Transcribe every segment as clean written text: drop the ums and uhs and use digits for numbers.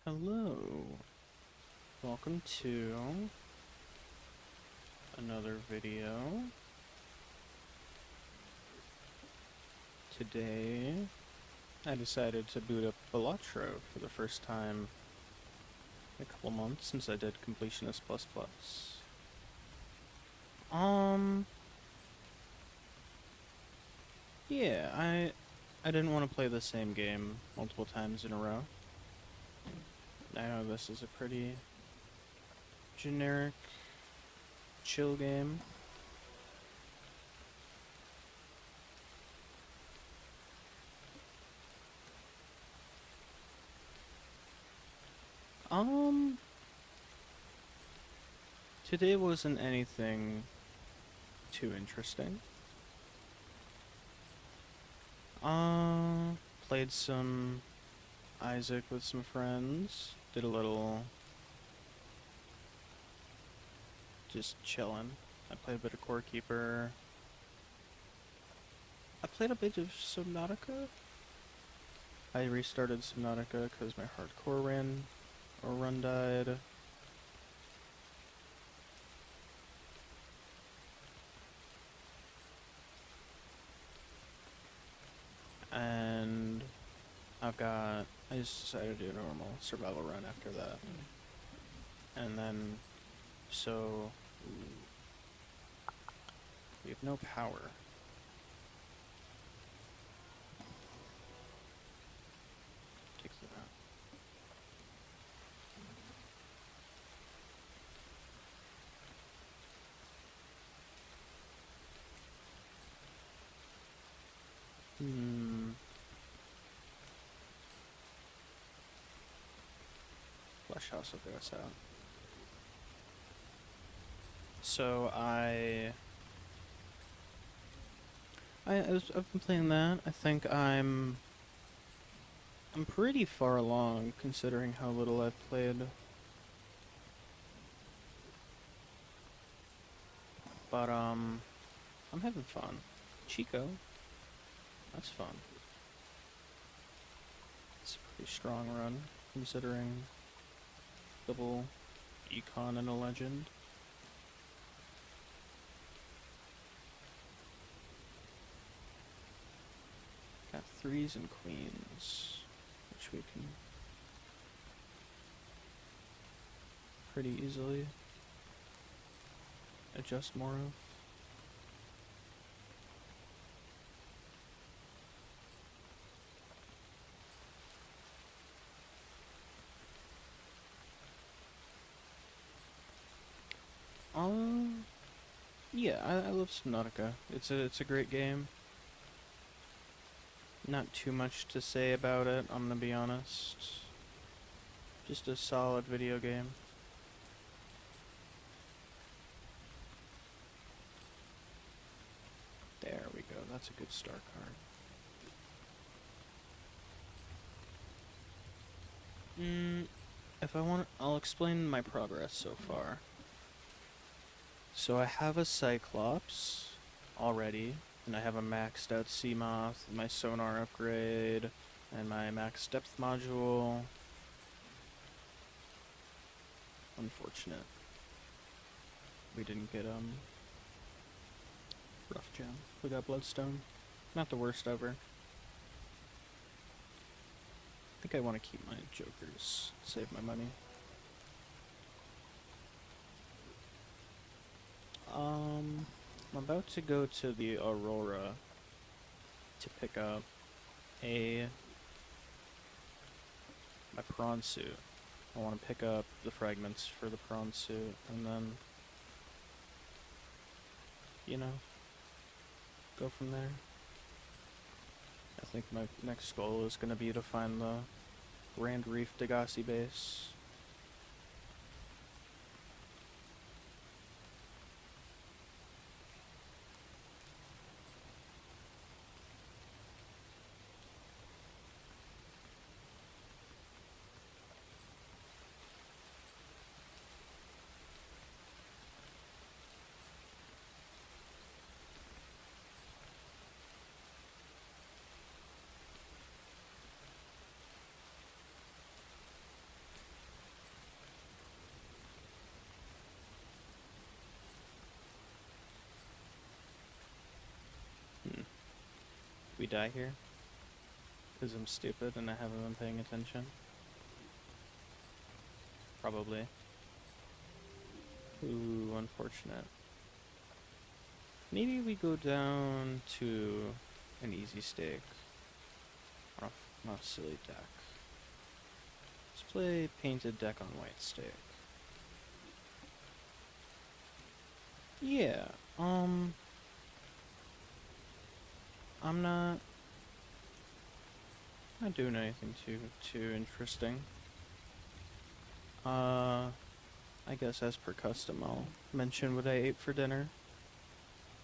Hello, welcome to another video. Today, I decided to boot up Balatro for the first time in a couple months since I did Completionist++. Yeah, I didn't want to play the same game multiple times in a row. I know this is a pretty generic, chill game. Today wasn't anything too interesting. Played some Isaac with some friends. Did a little just chillin'. I played a bit of Core Keeper. I played a bit of Subnautica. I restarted Subnautica because my hardcore run died. And I just decided to do a normal survival run after that. And then, so, we have no power. Take that out. Flush house will get us out. So I've been playing that. I think I'm pretty far along considering how little I've played. But I'm having fun. Chico. That's fun. It's a pretty strong run considering double econ and a legend. Got threes and queens, which we can pretty easily adjust more of. Yeah, I love Subnautica. It's a great game. Not too much to say about it, I'm gonna be honest. Just a solid video game. There we go, that's a good star card. If I want, I'll explain my progress so far. So I have a Cyclops already, and I have a maxed out Seamoth, my sonar upgrade, and my max depth module. Unfortunate. We didn't get, rough gem. We got Bloodstone. Not the worst ever. I think I want to keep my jokers, save my money. I'm about to go to the Aurora to pick up my prawn suit. I want to pick up the fragments for the prawn suit, and then, you know, go from there. I think my next goal is going to be to find the Grand Reef Degassi base. we die here? Because I'm stupid and I haven't been paying attention? Probably. Ooh, unfortunate. Maybe we go down to an easy stake. Or not a silly deck. Let's play painted deck on white stake. Yeah, I'm not doing anything too interesting. I guess as per custom, I'll mention what I ate for dinner.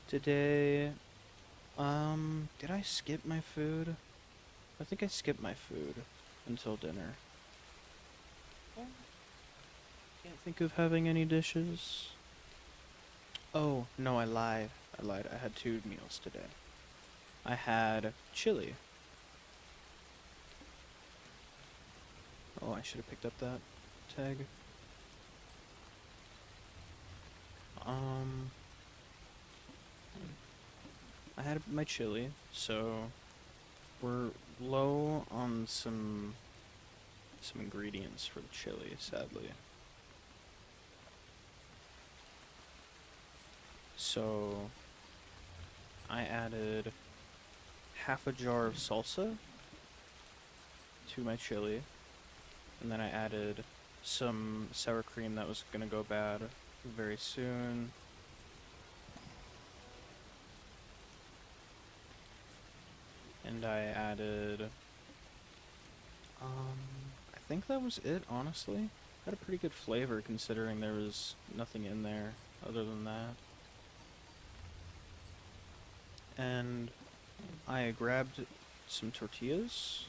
Today, did I skip my food? I think I skipped my food until dinner. Can't think of having any dishes. Oh, no, I lied. I had 2 meals today. I had chili. Oh, I should have picked up that tag. I had my chili, so we're low on some ingredients for the chili, sadly. So I added half a jar of salsa to my chili, and then I added some sour cream that was gonna go bad very soon. And I added, I think that was it, honestly. Had a pretty good flavor considering there was nothing in there other than that. And I grabbed some tortillas.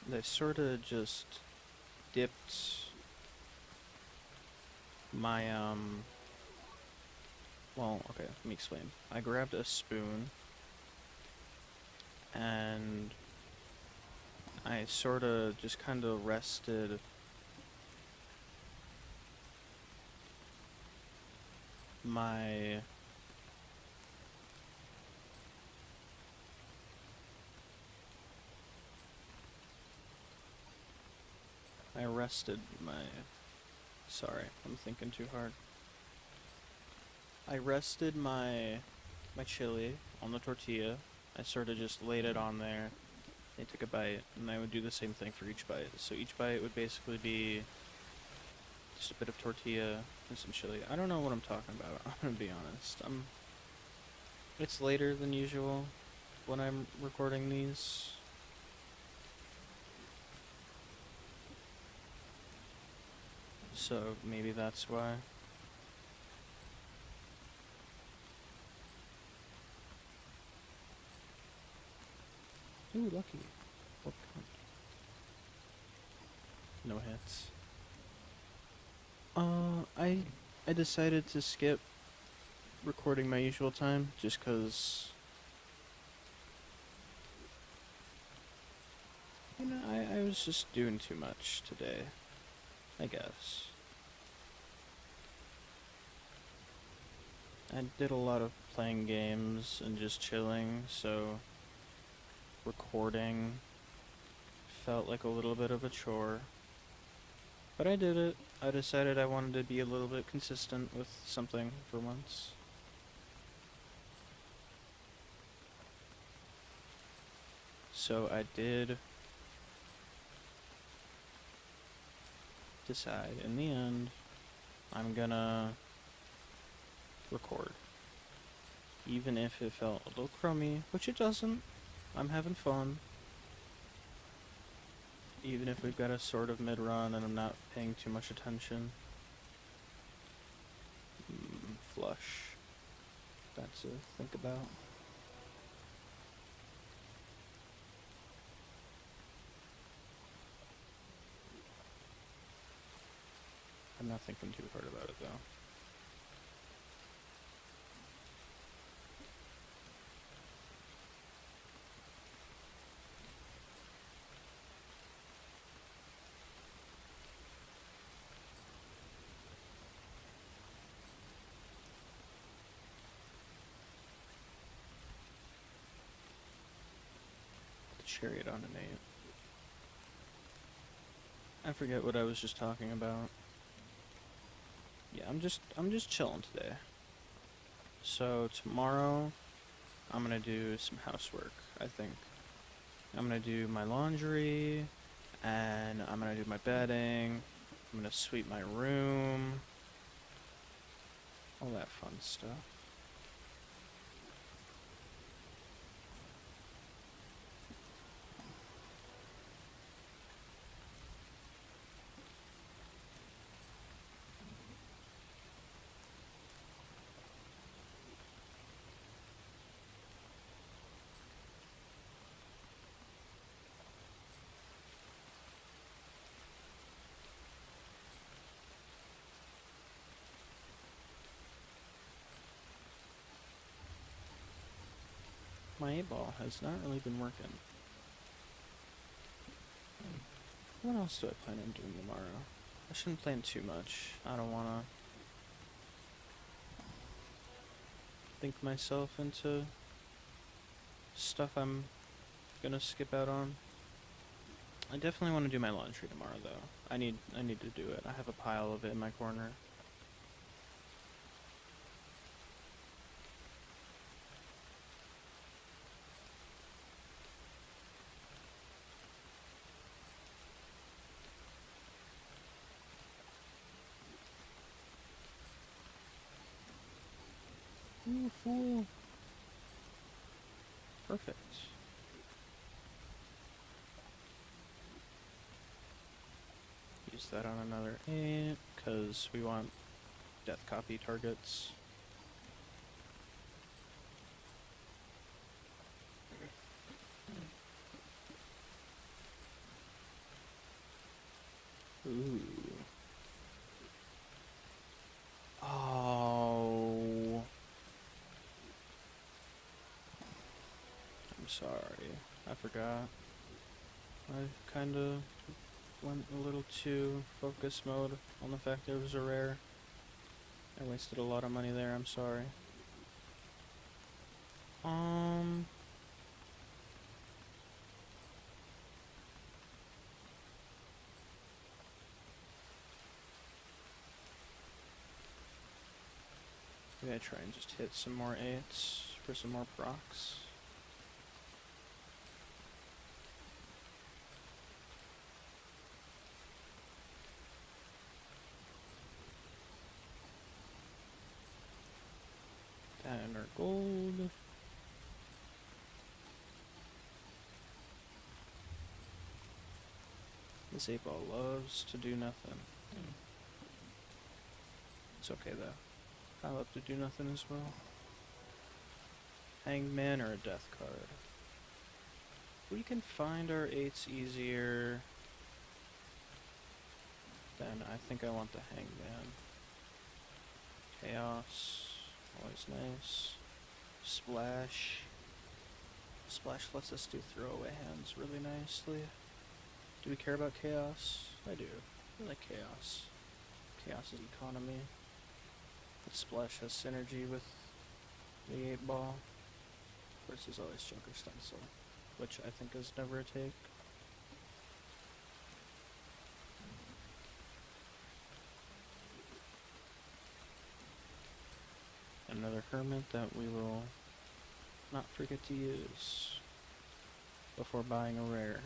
And I sorta just dipped my, well, okay, let me explain. I grabbed a spoon and I sorta just kinda rested my sorry, I'm thinking too hard. I rested my chili on the tortilla. I sort of just laid it on there. I took a bite, and I would do the same thing for each bite. So each bite would basically be just a bit of tortilla and some chili. I don't know what I'm talking about, I'm gonna be honest. It's later than usual when I'm recording these. So maybe that's why. Ooh, lucky. What kind? No hits. I decided to skip recording my usual time just 'cause you know, I was just doing too much today, I guess. I did a lot of playing games and just chilling, so recording felt like a little bit of a chore. But I did it. I decided I wanted to be a little bit consistent with something for once. So I did decide in the end I'm gonna record. Even if it felt a little crummy, which it doesn't. I'm having fun. Even if we've got a sort of mid-run and I'm not paying too much attention. Flush. That's to think about. I'm not thinking too hard about it though. Chariot on an 8. I forget what I was just talking about. Yeah, I'm just chilling today. So tomorrow, I'm gonna do some housework, I think. I'm gonna do my laundry, and I'm gonna do my bedding. I'm gonna sweep my room. All that fun stuff. My 8-ball has not really been working. What else do I plan on doing tomorrow? I shouldn't plan too much. I don't wanna think myself into stuff I'm gonna skip out on. I definitely want to do my laundry tomorrow, though. I need to do it. I have a pile of it in my corner. Ooh, fool. Perfect. Use that on another 8, because we want death copy targets. Ooh. Oh. I'm sorry. I forgot. I kinda went a little too focus mode on the fact that it was a rare. I wasted a lot of money there, I'm sorry. Maybe I try and just hit some more 8s for some more procs. And our gold. This 8-ball loves to do nothing. It's okay though. I love to do nothing as well. Hangman or a death card. We can find our 8s easier. Then I think I want the Hangman. Chaos. Always nice. Splash. Splash lets us do throwaway hands really nicely. Do we care about chaos? I do. I like chaos. Chaos is economy. The splash has synergy with the 8-ball. Of course, there's always Joker Stencil, which I think is never a take. Another Hermit that we will not forget to use before buying a rare.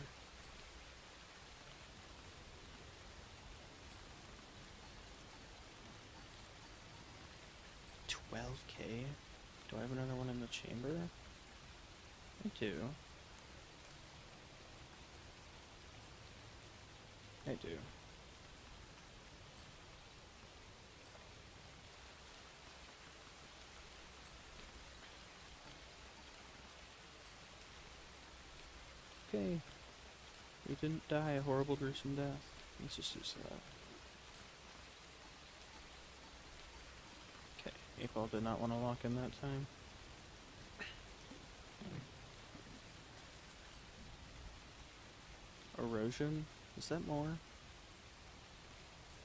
$12K? Do I have another one in the chamber? I do. I do. Okay. We didn't die a horrible, gruesome death. Let's just use that. Okay, 8-ball did not want to lock in that time. Erosion? Is that more?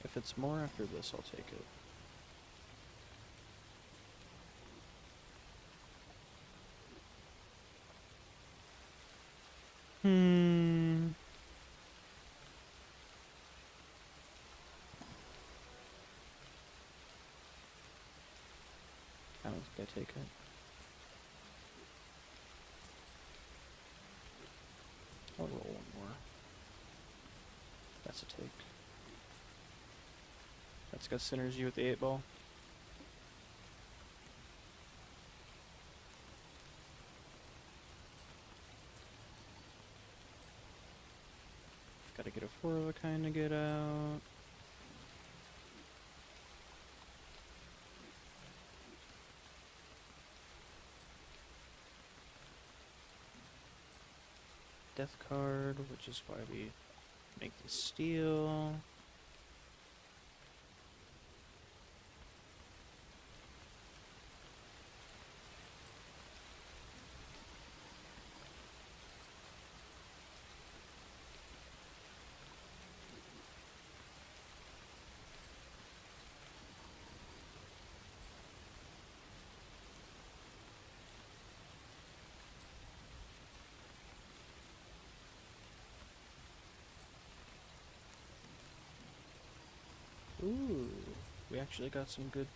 If it's more after this, I'll take it. Hmm. I don't think I take it. I'll roll one more. That's a take. That's got synergy with the 8-ball. Gotta get a 4 of a kind to get out. Death card, which is why we make the steal. Ooh, we actually got some good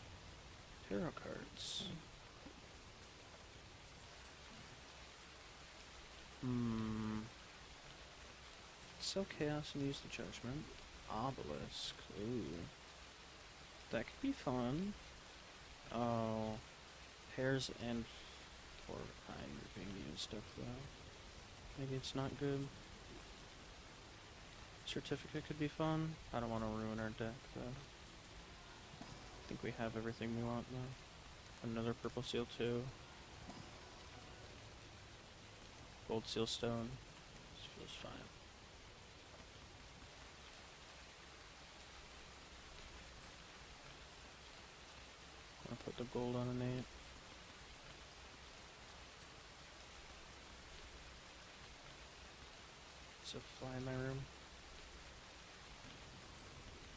tarot cards. Sell chaos and use the judgment. Obelisk. Ooh. That could be fun. Oh. Pairs and 4 kind are being used up though. Maybe it's not good. Certificate could be fun. I don't want to ruin our deck though. I think we have everything we want though. Another purple seal too. Gold seal stone. This feels fine. I'm gonna put the gold on an 8. There's a fly in my room.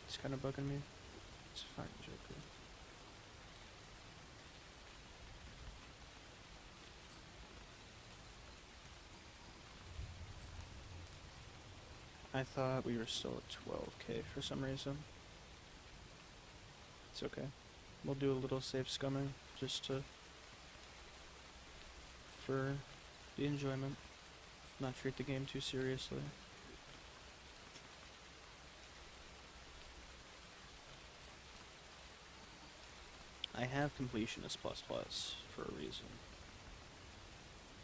It's kind of bugging me. It's fine, Joker. I thought we were still at 12k for some reason. It's okay. We'll do a little safe scumming just for the enjoyment. Not treat the game too seriously. I have completionist plus plus for a reason.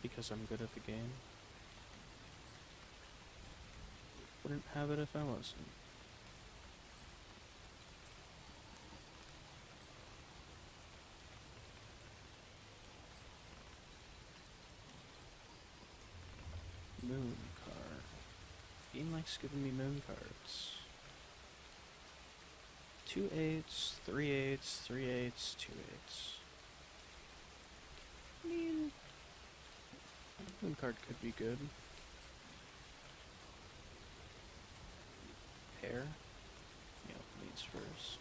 Because I'm good at the game. Wouldn't have it if I wasn't. Moon card. Game likes giving me moon cards. 2 8s, 3 8s, 3 8s, 2 8s. I mean, moon card could be good. Pair. Yeah, these first.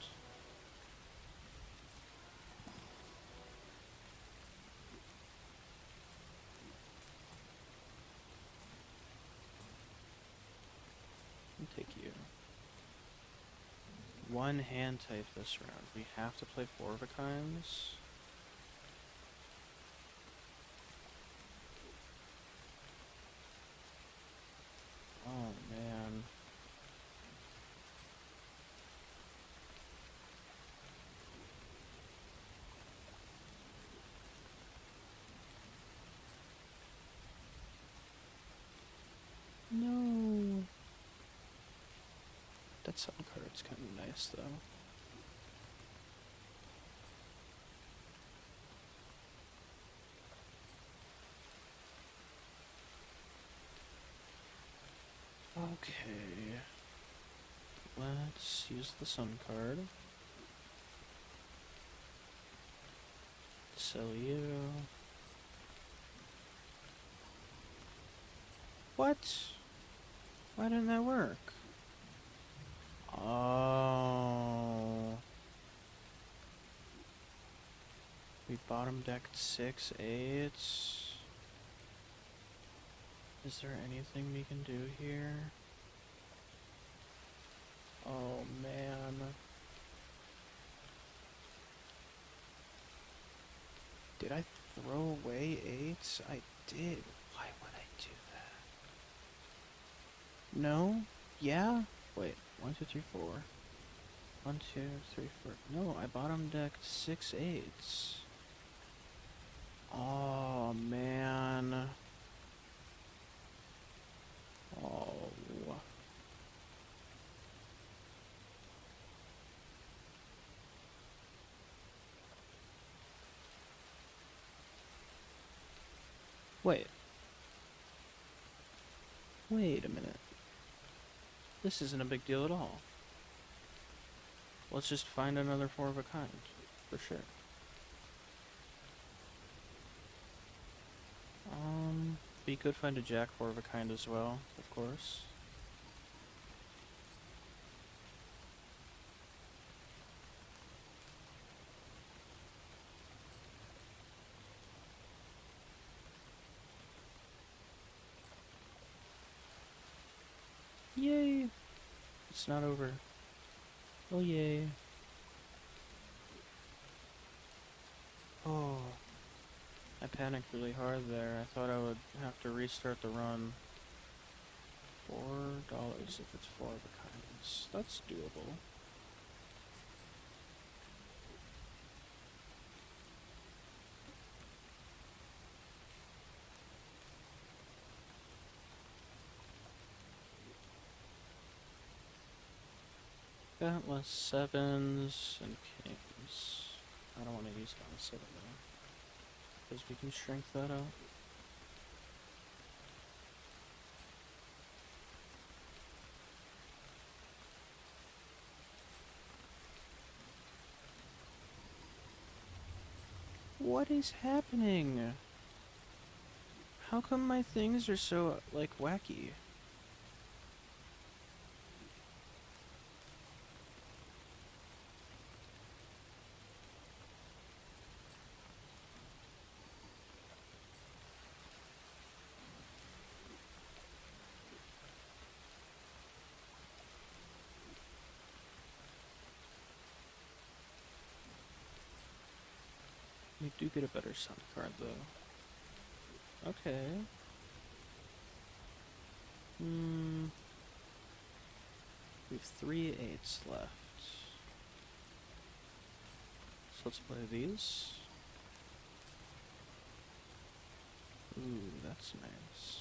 I'll take you. One hand type this round. We have to play 4 of a kinds. Oh man. No. That sun card's kind of nice though. Okay. Let's use the sun card. Sell you. What? Why didn't that work? Oh. We bottom decked 6 8s. Is there anything we can do here? Oh man. Did I throw away 8s? I did. Why would I do that? No? Yeah? Wait, 1, 2, 3, 4. 1, 2, 3, 4. No, I bottom decked 6 8s. Oh man. Oh. Wait. Wait a minute. This isn't a big deal at all. Let's just find another 4 of a kind. For sure. We could find a Jack 4 of a kind as well, of course. Yay! It's not over. Oh yay. Oh. I panicked really hard there. I thought I would have to restart the run. $4 if it's 4 of a kinds. That's doable. Got less 7s and kings. I don't want to use it on a 7 though, because we can shrink that out. What is happening? How come my things are so, like, wacky? We do get a better sun card, though. Okay. We have 3 8s left. So let's play these. Ooh, that's nice.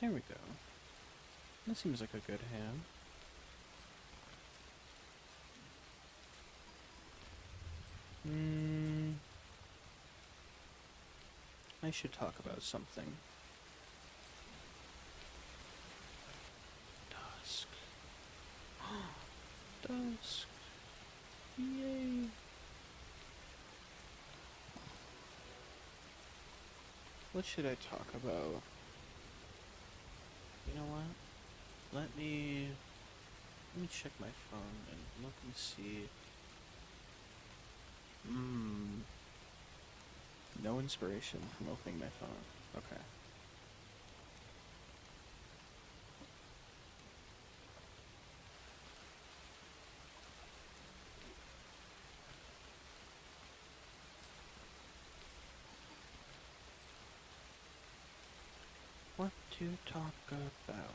There we go. That seems like a good hand. I should talk about something. Dusk. Dusk. Yay. What should I talk about? You know what? Let me check my phone and look and see. No inspiration from opening my phone. Okay. What to talk about?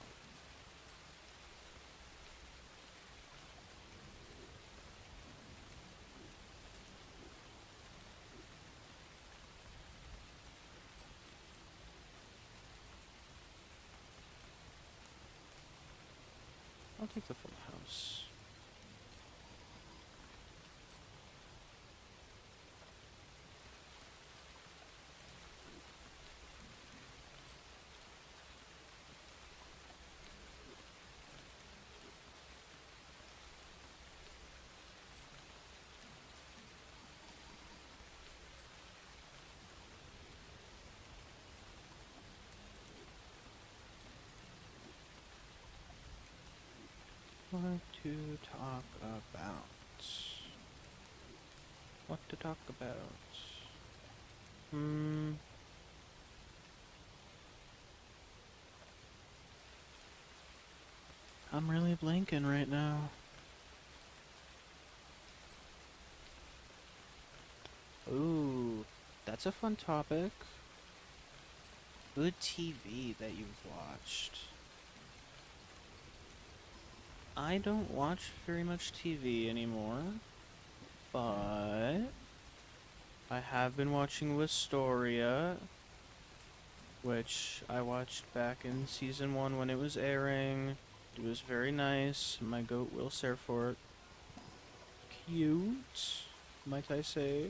I'll take the full house. What to talk about? What to talk about? I'm really blanking right now. Ooh, that's a fun topic. Good TV that you've watched. I don't watch very much TV anymore, but I have been watching Wistoria, which I watched back in season 1 when it was airing. It was very nice. My goat Will Serfort. Cute, might I say.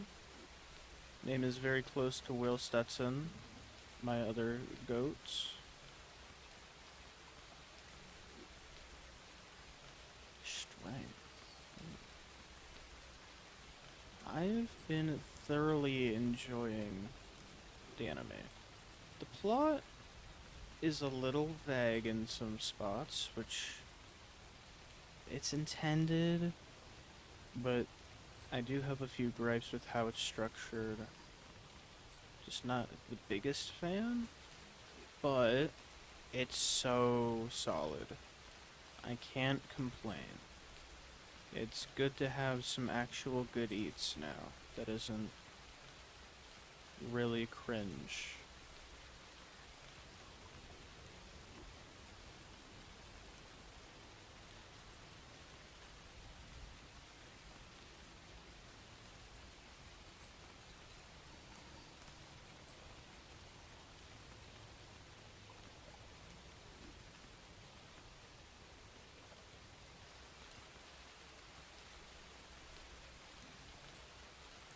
Name is very close to Will Stetson, my other goat. Strength. I've been thoroughly enjoying the anime. The plot is a little vague in some spots, which it's intended, but I do have a few gripes with how it's structured. Just not the biggest fan, but it's so solid. I can't complain. It's good to have some actual good eats now that isn't really cringe.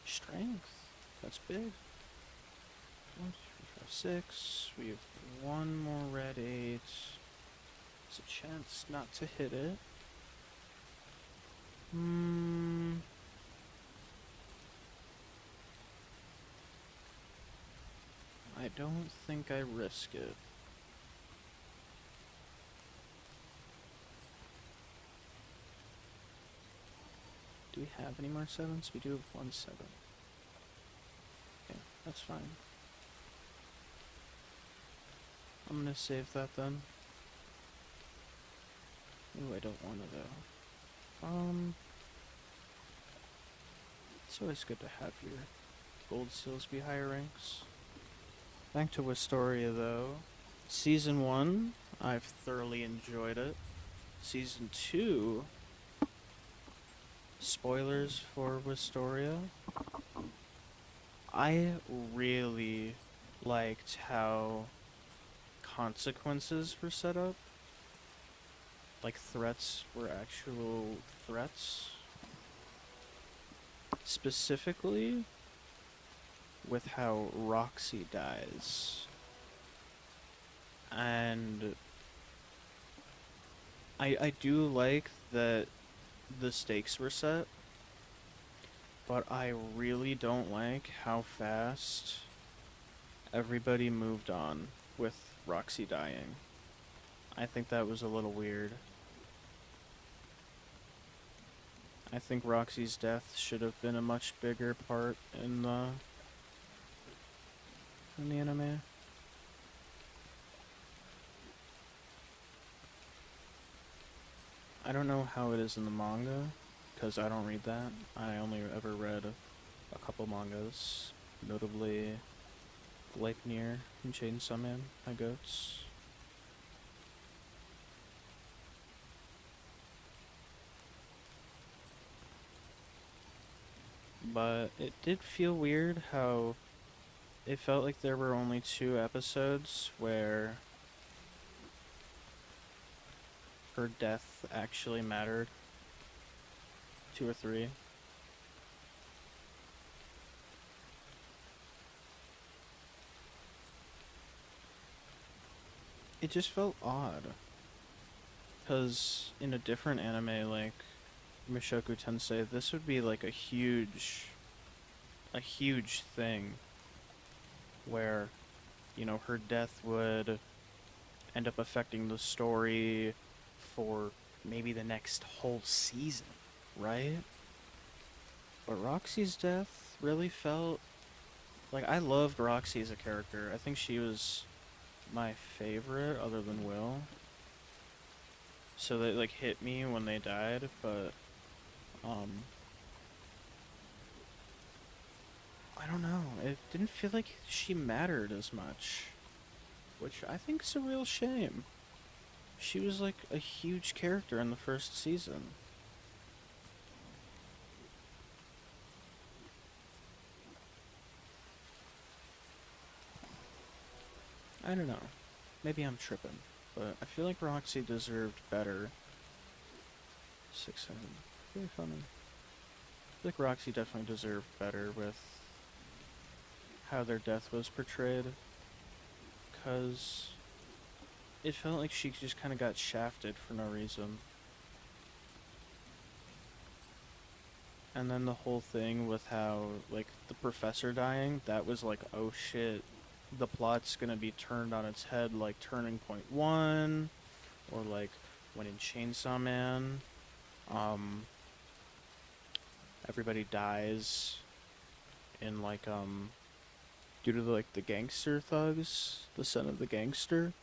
Strength. That's big. 1, 2, 3, 4, 6. We have one more red 8. There's a chance not to hit it. I don't think I risk it. Do we have any more 7s? We do have 1 7. Okay, that's fine. I'm gonna save that then. Ooh, I don't want to though. It's always good to have your gold seals be higher ranks. Back to Wistoria though. Season 1, I've thoroughly enjoyed it. Season 2, spoilers for Wistoria. I really liked how consequences were set up. Like threats were actual threats. Specifically with how Roxy dies. And I do like that the stakes were set, but I really don't like how fast everybody moved on with Roxy dying. I think that was a little weird. I think Roxy's death should have been a much bigger part in the anime. I don't know how it is in the manga, because I don't read that. I only ever read a couple mangas, notably Gleipnir and Chainsaw Man, my goats. But it did feel weird how it felt like there were only 2 episodes where her death actually mattered. 2 or 3. It just felt odd. Because in a different anime like Mushoku Tensei, this would be like a huge thing where, you know, her death would end up affecting the story for maybe the next whole season, right? But Roxy's death really felt like I loved Roxy as a character. I think she was my favorite other than Will. So they like hit me when they died, but um I don't know. It didn't feel like she mattered as much, which I think is a real shame. She was like a huge character in the first season. I don't know. Maybe I'm tripping, but I feel like Roxy deserved better. 6-7. Very funny. I feel like Roxy definitely deserved better with how their death was portrayed, because it felt like she just kind of got shafted for no reason. And then the whole thing with how, like, the professor dying, that was like, oh shit, the plot's gonna be turned on its head, like Turning Point 1, or like when in Chainsaw Man, everybody dies in like, due to like the gangster thugs, the son of the gangster.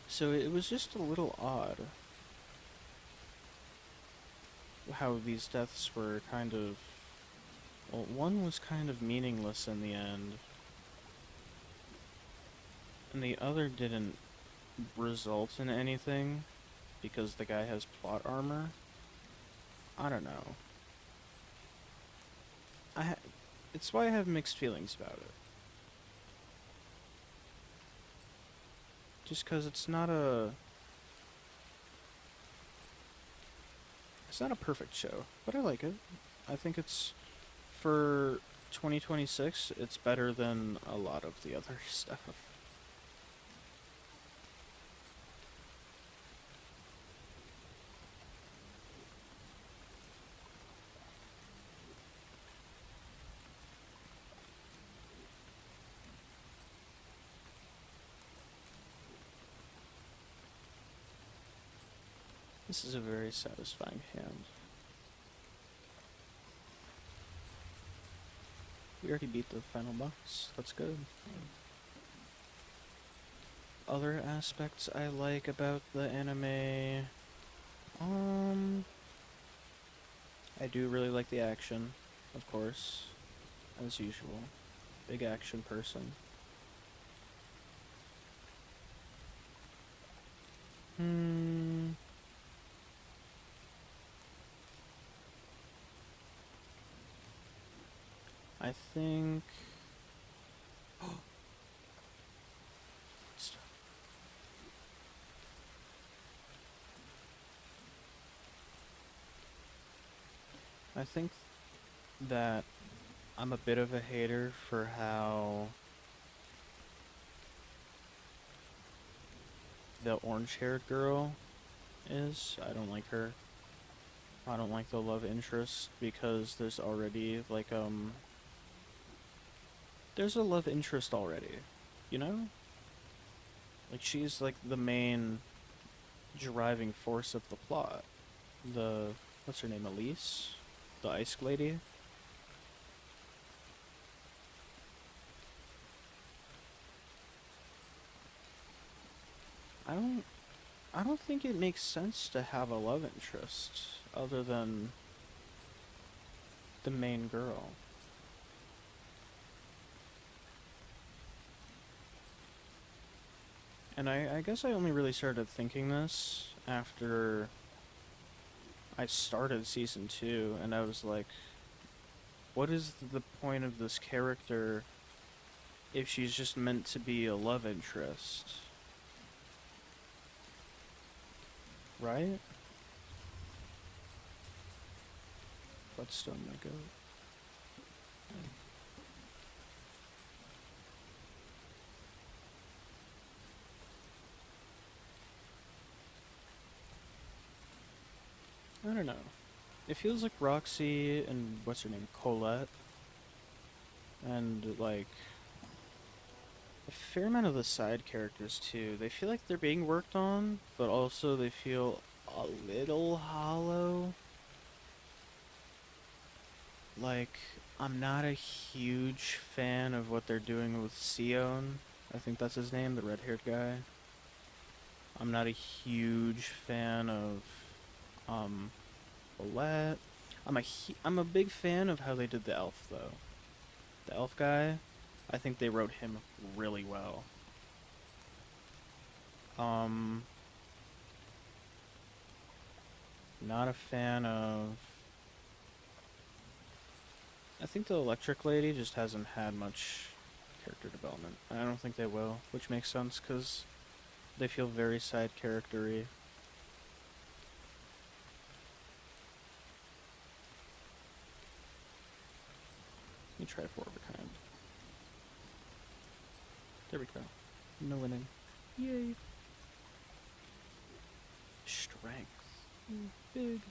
So it was just a little odd how these deaths were kind of, well, one was kind of meaningless in the end, and the other didn't result in anything because the guy has plot armor. I don't know. It's why I have mixed feelings about it. Just because it's not a perfect show, but I like it. I think it's, for 2026, it's better than a lot of the other stuff. This is a very satisfying hand. We already beat the final boss. That's good. Other aspects I like about the anime, I do really like the action, of course, as usual. Big action person. I think... I think that I'm a bit of a hater for how the orange-haired girl is. I don't like her. I don't like the love interest because there's already, like, there's a love interest already, you know? Like, she's, like, the main driving force of the plot. What's her name, Elise? The ice lady? I don't think it makes sense to have a love interest other than the main girl. And I guess I only really started thinking this after I started season 2, and I was like, what is the point of this character if she's just meant to be a love interest? Right? Whetstone, my goat. I don't know. It feels like Roxy and what's her name, Colette, and like a fair amount of the side characters too. They feel like they're being worked on, but also they feel a little hollow. Like, I'm not a huge fan of what they're doing with Sion. I think that's his name, the red-haired guy. I'm not a huge fan of, Colette. I'm a big fan of how they did the elf, though. The elf guy, I think they wrote him really well. Not a fan of... I think the electric lady just hasn't had much character development. I don't think they will, which makes sense, because they feel very side character-y. Let me try four of a kind. There we go. No winning. Yay. Strength. Big.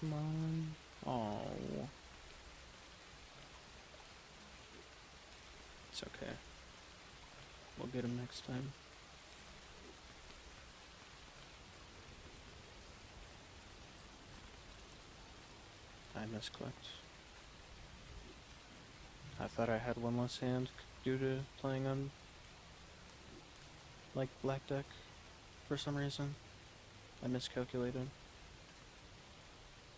Come on. Oh. It's okay. We'll get him next time. I misclicked. I thought I had one less hand due to playing on, like, black deck for some reason. I miscalculated.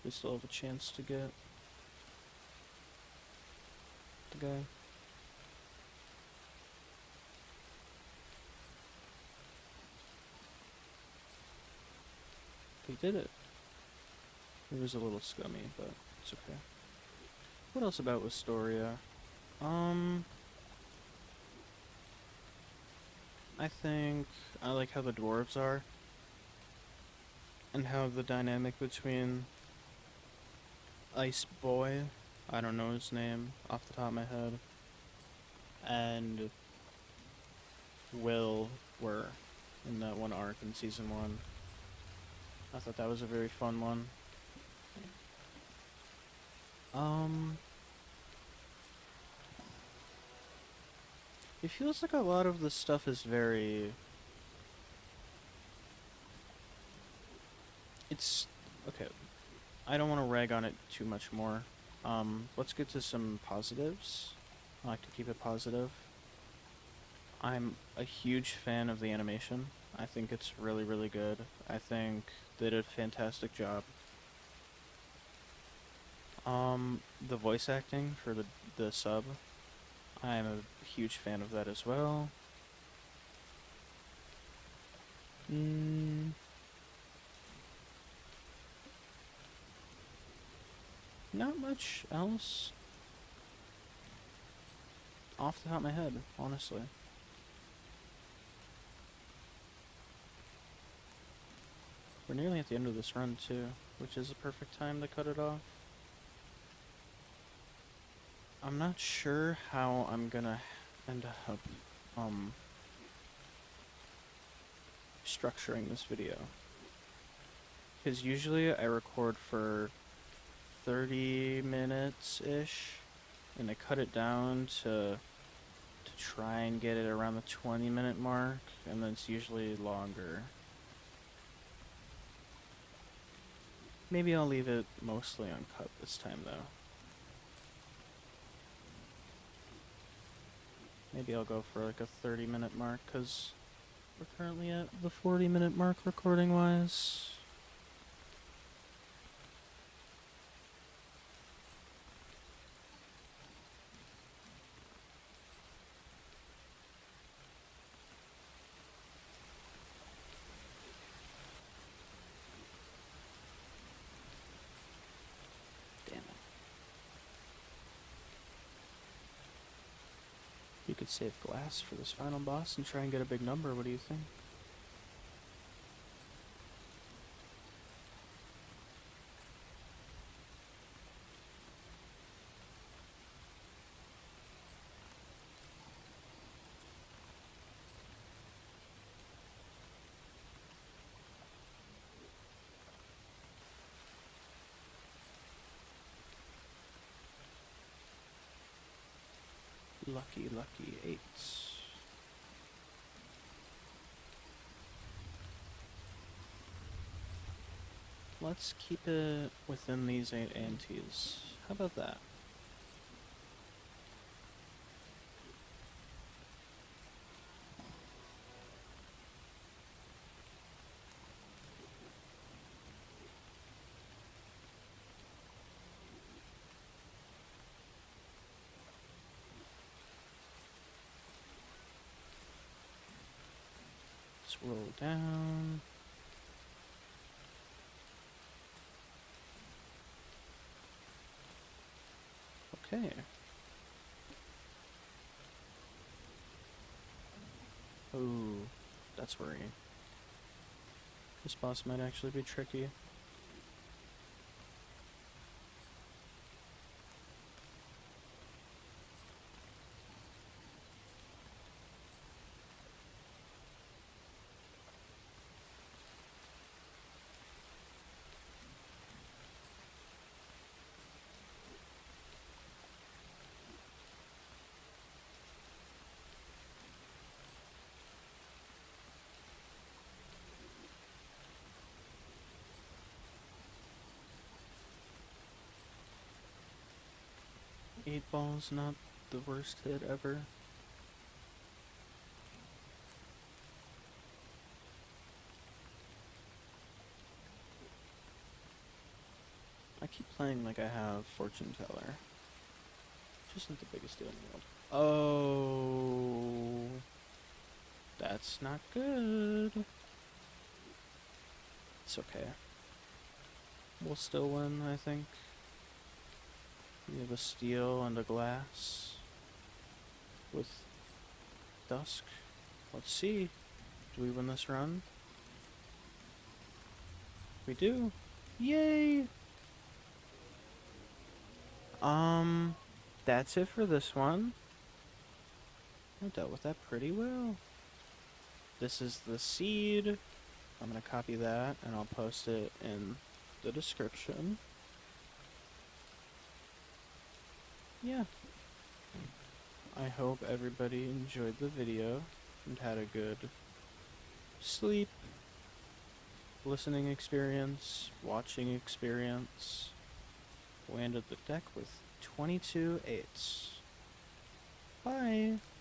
We still have a chance to get the guy. We did it. It was a little scummy, but it's okay. What else about Wistoria? I think I like how the dwarves are, and how the dynamic between Ice Boy, I don't know his name off the top of my head, and Will were in that one arc in Season 1. I thought that was a very fun one. It feels like a lot of the stuff is very... It's... Okay, I don't want to rag on it too much more. Let's get to some positives. I like to keep it positive. I'm a huge fan of the animation. I think it's really, really good. I think they did a fantastic job. The voice acting for the sub, I'm a huge fan of that as well. Not much else off the top of my head, honestly. We're nearly at the end of this run too, which is a perfect time to cut it off. I'm not sure how I'm gonna end up structuring this video, because usually I record for 30 minutes-ish, and I cut it down to try and get it around the 20-minute mark, and then it's usually longer. Maybe I'll leave it mostly uncut this time, though. Maybe I'll go for like a 30-minute mark, because we're currently at the 40-minute mark recording-wise. You could save glass for this final boss and try and get a big number. What do you think? Lucky, lucky 8s. Let's keep it within these 8 antes. How about that? Let's roll down. Okay. Ooh, that's worrying. This boss might actually be tricky. Eight ball's not the worst hit ever. I keep playing like I have Fortune Teller. Just not the biggest deal in the world. Oh, that's not good. It's okay. We'll still win, I think. We have a steel and a glass with Dusk. Let's see. Do we win this run? We do. Yay! That's it for this one. I dealt with that pretty well. This is the seed. I'm gonna copy that and I'll post it in the description. Yeah. I hope everybody enjoyed the video and had a good sleep, listening experience, watching experience. We ended the deck with 22 8s. Bye!